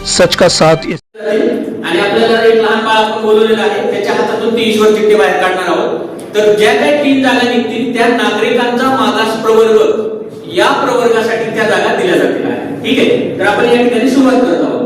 सच का साथ। आणि आपल्याला एक लहान बाळ आपण बोलवलेलं आहे, त्याच्या हातातून ती ईश्वर चिठ्ठी बाहेर काढणार आहोत. तर ज्या काही 3 जागा निघतील त्या नागरिकांचा मागास प्रवर्ग या प्रवर्गासाठी त्या जागा दिल्या जातील. ठीक आहे, तर आपण या ठिकाणी सुरुवात करत आहोत.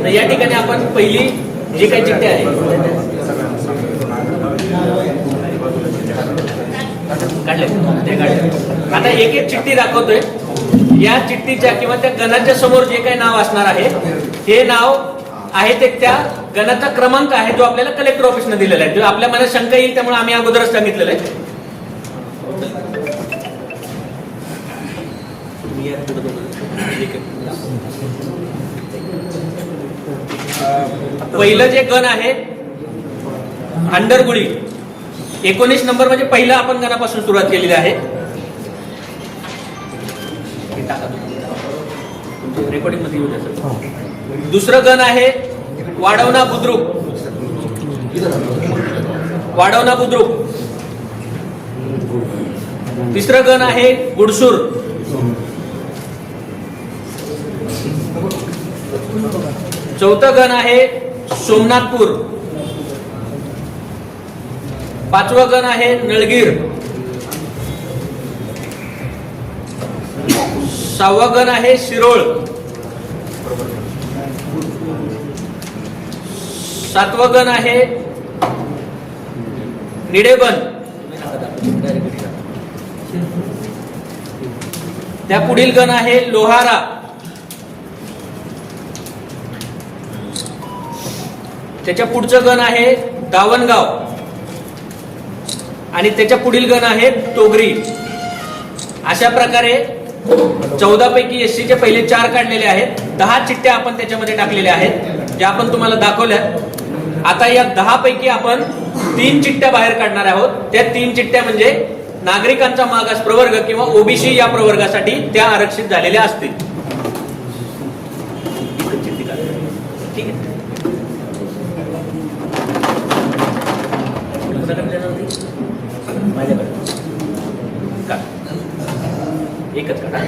या ठिकाणी आपण पहिली जी काही चिठ्ठी आहे आता एक एक चिठ्ठी दाखवतोय. या चिठ्ठीच्या किंवा त्या गणाच्या समोर जे काही नाव असणार आहे हे नाव आहे ते त्या गणाचा क्रमांक आहे जो आपल्याला कलेक्टर ऑफिसने दिलेला आहे. आपल्या मनात शंका येईल त्यामुळे आम्ही अगोदरच सांगितलेलं आहे. पहिलं जे गण आहे अंडरगुळी 19 नंबर म्हणजे पहिलं आपण गणापासून सुरुवात केलेली आहे. रेकॉर्डिंग मध्ये येऊ द्या. दुसरं गण आहे वाढवणा बुद्रुक. वाढवणा बुद्रुक. तिसरं गण आहे गुडसूर. चौथं गण आहे सोमनाथपूर. पाचवं गण आहे नळगीर. सहावं गण आहे शिरोळ. सातवं गण आहे निडेबन. त्या पुढील गण आहे लोहारा. त्याच्या पुढचं गण आहे दावणगाव आणि त्याच्या पुढील गण आहे तोगरी. अशा प्रकारे 14 पैकी एससीचे पहिले 4 काढलेले आहेत. 10 चिठ्ठ्या आपण त्याच्यामध्ये टाकलेल्या आहेत ज्या आपण तुम्हाला दाखवल्या. आता या 10 पैकी आपण 3 चिठ्ठ्या बाहेर काढणार आहोत. त्या 3 चिठ्ठ्या म्हणजे नागरिकांचा मागास प्रवर्ग किंवा ओबीसी या प्रवर्गासाठी त्या आरक्षित झालेल्या असतील. ठीक आहे. एकच काढा.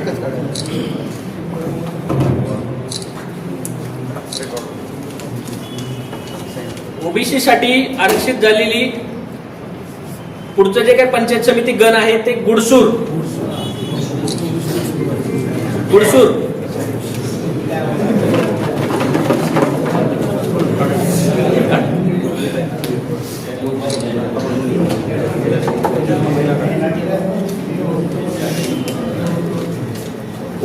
ओबीसी साठी आरक्षित झालेली पुढचं जे काही पंचायत समिती गण आहे ते गुडसूर. गुडसूर.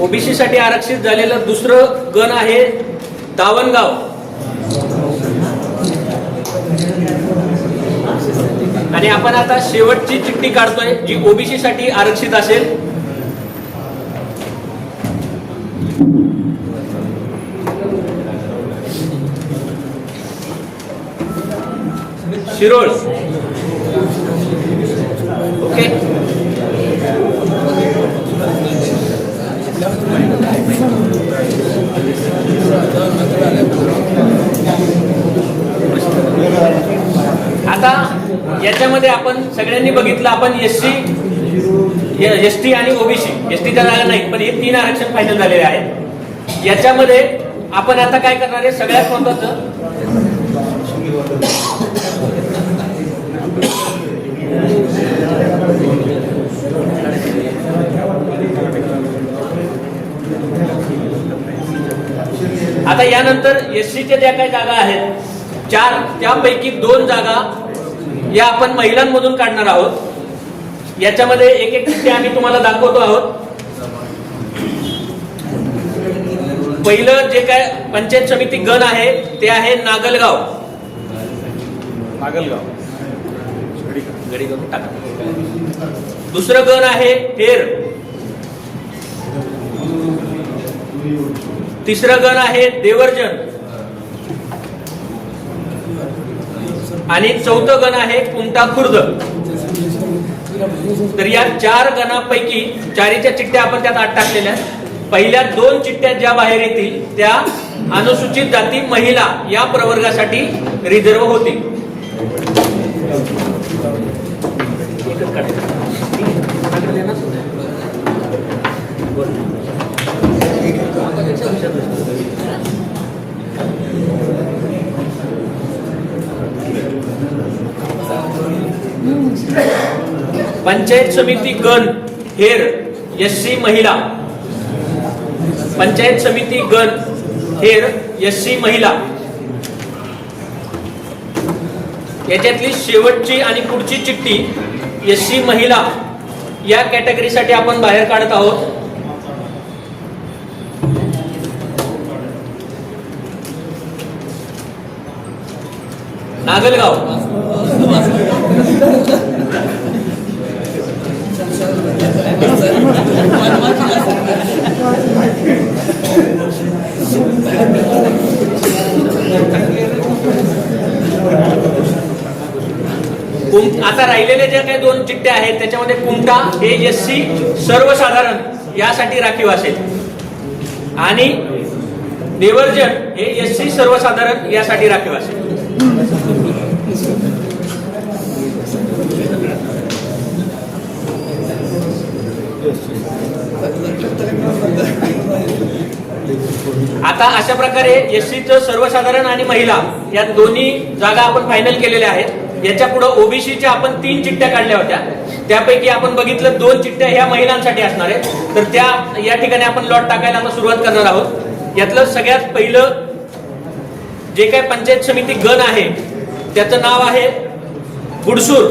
ओबीसी साठी आरक्षित झालेलं दुसरं गण आहे दावणगाव. आणि आपण आता शेवटची चिठ्ठी काढतोय जी ओबीसी साठी आरक्षित असेल. शिरोळ. ओके. आता याच्यामध्ये आपण सगळ्यांनी बघितलं आपण एसटी आणि ओबीसी एसटीच्या जागा नाही पण हे 3 आरक्षण फायनल झालेले आहेत. याच्यामध्ये आपण आता काय करणार आहे सगळ्यात महत्त्वाचं आता यानंतर एससीच्या ज्या काही जागा आहेत 4 त्यापैकी 2 जागा या आपण महिलांमधून काढणार आहोत. याच्यामध्ये एक एक चिठ्ठी आम्ही तुम्हाला दाखवतो आहोत. पहिलं जे काय पंचायत समिती गण आहे ते आहे नागलगाव. गडी करून टाका. दुसरं गण आहे हेर. तिसरं गण आहे देवर्जन आणि चौथं गण आहे कुमटा खुर्द. तर या 4 गणापैकी 4च्या चिठ्ठ्या आपण त्यात आत टाकलेल्या आहेत. पहिल्या 2 चिठ्ठ्या ज्या बाहेर येतील त्या अनुसूचित जाती महिला या प्रवर्गासाठी रिझर्व होतील. पंचायत समिती गण हेर एससी महिला. पंचायत समिती गण हेर एससी महिला याच्यातली शेवटची आणि पुढची चिठ्ठी एससी महिला या कॅटेगरीसाठी आपण बाहेर काढत आहोत. नागलगाव. आता राहिलेले जे काही 2 चिठ्ठ्या आहेत त्याच्यामध्ये कुमटा हे एससी सर्वसाधारण यासाठी राखीव असेल आणि देवर्जन हे एससी सर्वसाधारण यासाठी राखीव असेल. आता अशा प्रकारे एससीचं सर्वसाधारण आणि महिला या दोन्ही जागा आपण फायनल केलेल्या आहेत. याच्या पुढे ओबीसीच्या आपण 3 चिठ्ठ्या काढल्या होत्या. त्यापैकी आपण बघितलं 2 चिठ्ठ्या ह्या महिलांसाठी असणार आहेत. तर त्या या ठिकाणी आपण लॉट टाकायला आता सुरुवात करणार आहोत. यातलं सगळ्यात पहिलं जे काय पंचायत समिती गण आहे त्याचं नाव आहे गुडसूर.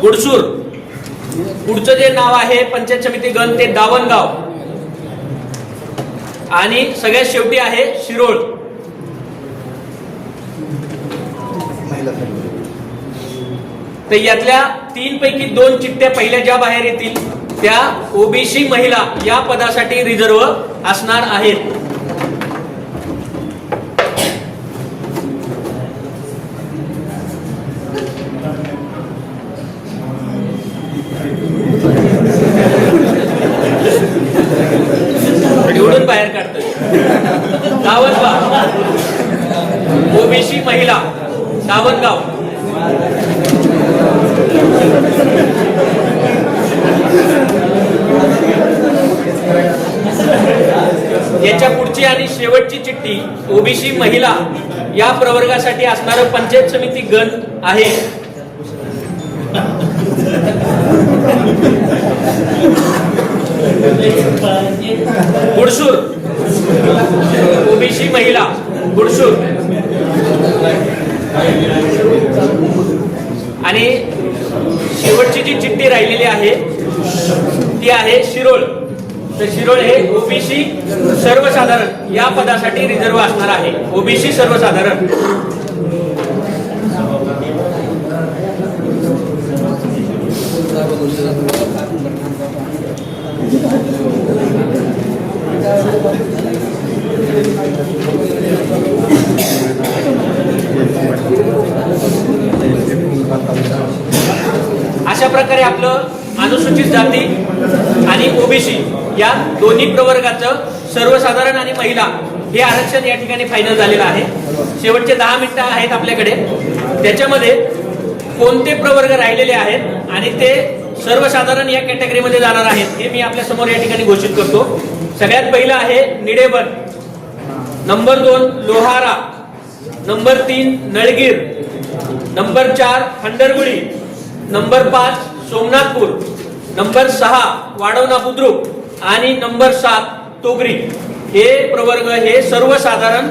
गुडसूर. पुढचं जे नाव आहे पंचायत समिती गण ते दावणगाव आणि सगळ्यात शेवटी आहे शिरोळ. तर यातल्या 3 पैकी 2 चिठ्ठ्या पहिल्या ज्या बाहेर येतील त्या ओबीसी महिला या पदासाठी रिझर्व असणार आहेत. निवडून बाहेर काढतोय. दावणगाव ओबीसी महिला दावणगाव. याच्या पुढची आणि शेवटची चिठ्ठी ओबीसी महिला या प्रवर्गासाठी असणारं पंचायत समिती गण आहे गुडसूर. ओबीसी महिला गुडसूर आणि शेवटची जी चिठ्ठी राहिलेली आहे ती आहे शिरोळ. तर शिरोळ हे ओबीसी सर्वसाधारण या पदासाठी रिझर्व असणार आहे. ओबीसी सर्वसाधारण. अशा प्रकारे आपलं अनुसूचित जाती आणि ओबीसी या दोन्ही प्रवर्गाचं सर्वसाधारण आणि महिला हे आरक्षण या ठिकाणी फायनल झालेलं आहे. शेवटचे 10 मिनिटं आहेत आपल्याकडे. त्याच्यामध्ये कोणते प्रवर्ग राहिलेले आहेत आणि ते सर्वसाधारण या कॅटेगरीमध्ये जाणार आहेत हे मी आपल्या समोर या ठिकाणी घोषित करतो. सगळ्यात पहिलं आहे Nideban, number 2 Lohara, number 3 Nalgir, number 4 Khandarguli, number 5 Somnathpur, number 6 Wadhwana Budruk आणि नंबर 7 तोगरी. हे प्रवर्ग हे सर्वसाधारण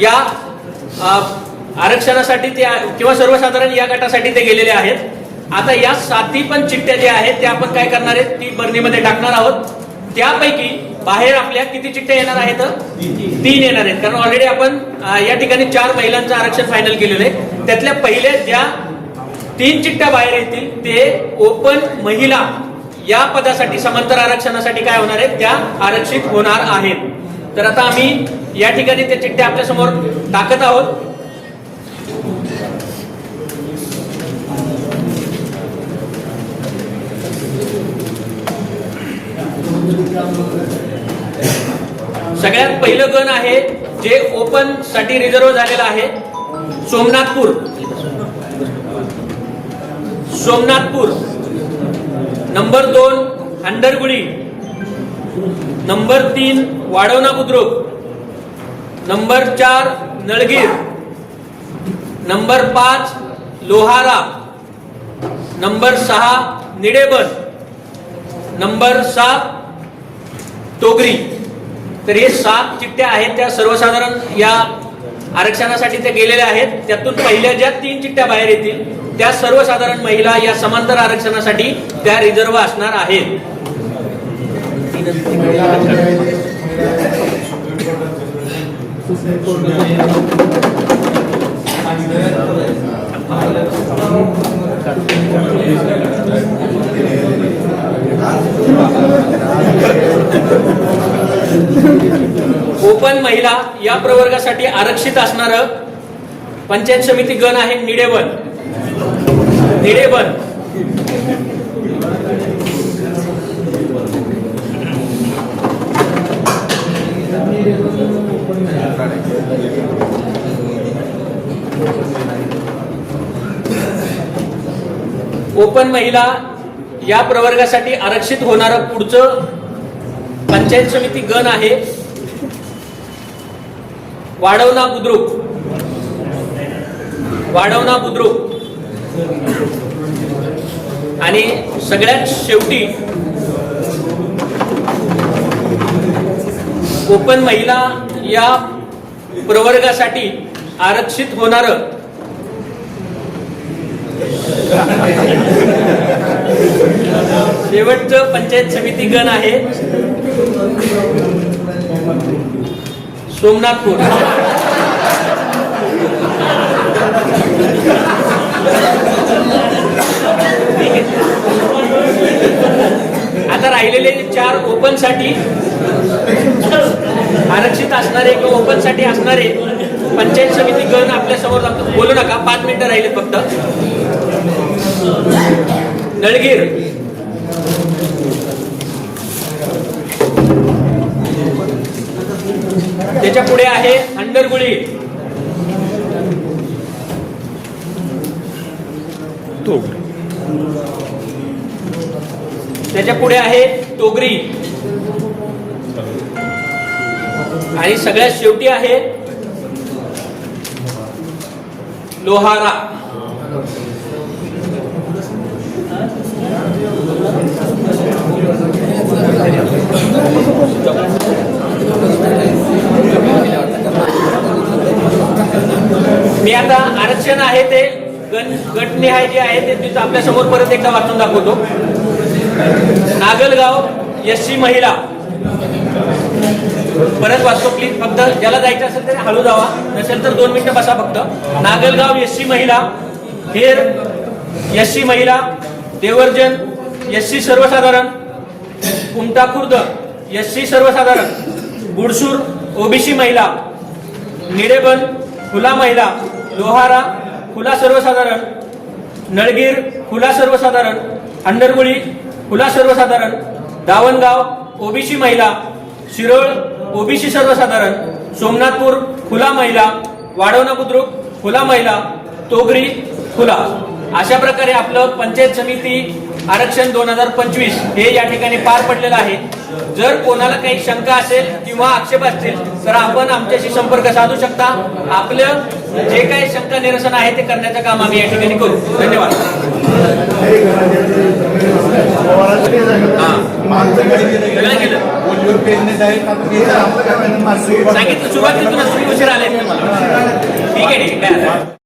या आरक्षणासाठी ते किंवा सर्वसाधारण या गटासाठी ते गेलेले आहेत. आता या 7 पण चिठ्ठ्या ज्या आहेत त्या आपण काय करणार आहेत, ती बरणीमध्ये टाकणार आहोत. त्यापैकी बाहेर आपल्या किती चिठ्ठ्या येणार आहेत? 3 येणार आहेत. कारण ऑलरेडी आपण या ठिकाणी 4 महिलांचं आरक्षण फायनल केलेलं आहे. त्यातल्या पहिल्या ज्या 3 चिठ्ठ्या बाहेर येतील ते ओपन महिला या पदासाठी समांतर आरक्षणासाठी काय होणार आहेत, त्या आरक्षित होणार आहेत. तर आता आम्ही या ठिकाणी त्या चिठ्ठ्या आपल्या समोर टाकत आहोत. सगळ्यात पहिलं गण आहे जे ओपन साठी रिझर्व झालेलं आहे, सोमनाथपूर. Number 2 हंडरगुळी, number 3 Wadhwana Budruk, number 4 Nalgir, number 5 Lohara, number 6 Nideban, number 7 Togri. तर हे 7 चिठ्ठ्या आहेत त्या सर्वसाधारण या आरक्षणासाठी ते गेलेल्या आहेत. त्यातून पहिल्या ज्या 3 चिठ्ठ्या बाहेर येतील त्या सर्वसाधारण महिला या समांतर आरक्षणासाठी त्या रिझर्व असणार आहेत. ओपन महिला या प्रवर्गासाठी आरक्षित असणार पंचायत समिती गण आहे निडेबन. ओपन महिला या प्रवर्गासाठी आरक्षित होणारं पुढचं पंचायत समिती गण आहे वाढवणा बुद्रुक. आणि सगळ्यात शेवटी ओपन महिला या प्रवर्गासाठी आरक्षित होणारं शेवटचं पंचायत समिती गण आहे सोमनाथपूर. आता राहिलेले 4 ओपन साठी आरक्षित असणारे किंवा ओपन साठी असणारे पंचायत समिती गण आपल्या समोर लागतो. बोलू नका, 5 मिनिटं राहिलेत फक्त. नळगीर, त्याच्या पुढे आहे हंडरगुळी, त्याच्या पुढे आहे तोगरी आणि सगळ्यात शेवटी आहे लोहारा. मी आता आरक्षण आहे ते गटनिहाय जे आहे ते तिथं आपल्या समोर परत एकदा वाचून दाखवतो. नागलगाव एससी महिला, परत वाचतो प्लीज. फक्त ज्याला जायचं असेल तर हळू जावा, नसेल तर 2 मिनिटं बसा फक्त. नागलगाव एससी महिला, हेर एससी महिला, देवर्जन एससी सर्वसाधारण, कुमटा खुर्द एससी सर्वसाधारण, बुडसूर ओबीसी महिला, निडेबन खुला महिला, लोहारा खुला सर्वसाधारण, नळगीर खुला सर्वसाधारण, हंडरगुळी खुला सर्वसाधारण, दावणगाव ओबीसी महिला, शिरोळ ओबीसी सर्वसाधारण, सोमनाथपूर खुला महिला, वाढवणा बुद्रुक खुला महिला, तोगरी खुला. अशा प्रकारे आपलं पंचायत समिती आरक्षण 2025 हे या ठिकाणी पार पडलेलं आहे. जर कोणाला काही शंका असेल किंवा आक्षेप असतील तर आपण आमच्याशी संपर्क साधू शकता. आपलं जे काही शंका निरसन आहे ते करण्याचं काम आम्ही या ठिकाणी करू. धन्यवाद. सांगितलं सुरुवातीला तुम्ही उशीर आले. ठीक आहे.